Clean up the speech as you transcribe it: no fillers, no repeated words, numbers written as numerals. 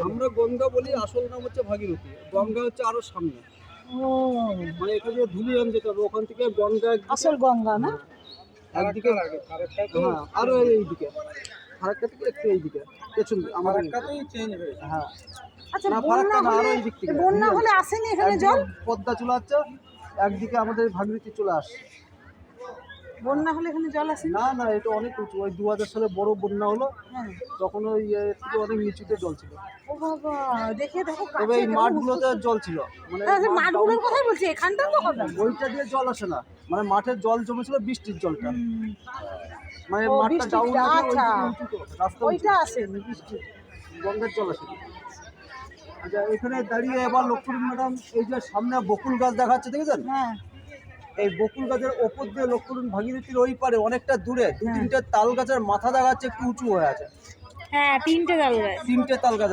আমরা গঙ্গা বলি, আসল নাম হচ্ছে ভাগীরথী। গঙ্গা হচ্ছে আরো সামনে, ও মানে এখান থেকে ধুলিয়ান যেতে হবে, ওখান থেকে গঙ্গা আসল গঙ্গা না? একদিকে, হ্যাঁ আরো এইদিকে ফারাক্কা থেকে একটু এইদিকে পেছন দিকে আমাদের চেঞ্জ হয়েছে। হ্যাঁ আচ্ছা, না, বন্যা ফারাক্কা না, আরো হলে এই দিক থেকে বন্যা হলে আসেনি এখানে জল? পদ্মা চলে যাচ্ছে, একদিকে আমাদের ভাগীরথী চলে আসে। বন্যা হলে এখানে জল আসে না? না না, এটা অনেক উঁচু। ওই 2000 সালে বড় বন্যা হলো, হ্যাঁ। তখন ওই এর থেকে অনেক নিচুতে জল ছিল। ও বাবা, দেখে দেখো তবে এই মাঠগুলোতে জল ছিল, মানে মাঠগুলোর কথাই বলছি, এখানটা তো হবে না। ওইটা দিয়ে জল আসে না, মানে মাঠের জল জমেছিল বৃষ্টির জলটা, মানে ও, মাঠটা বৃষ্টির ডাউন জল, আছে, আচ্ছা। উঁচু তো, রাস্তা ওইটা আসেনি বৃষ্টি। গঙ্গার জল আসে না। আচ্ছা, এখানে দাঁড়িয়ে এবার লক্ষ্য করুন ম্যাডাম, এই যে সামনে বকুল গাছ দেখাচ্ছে, দেখেছেন? হ্যাঁ। এই বকুল গাছের ওপর দিয়ে লক্ষ্য করুন, ভাগীরথীর ওই পারে অনেকটা দূরে দু তিনটে তাল গাছের মাথা দেখাচ্ছে, একটু উঁচু হয়ে আছে। হ্যাঁ, তিনটে তাল গাছ। তিনটে তাল গাছ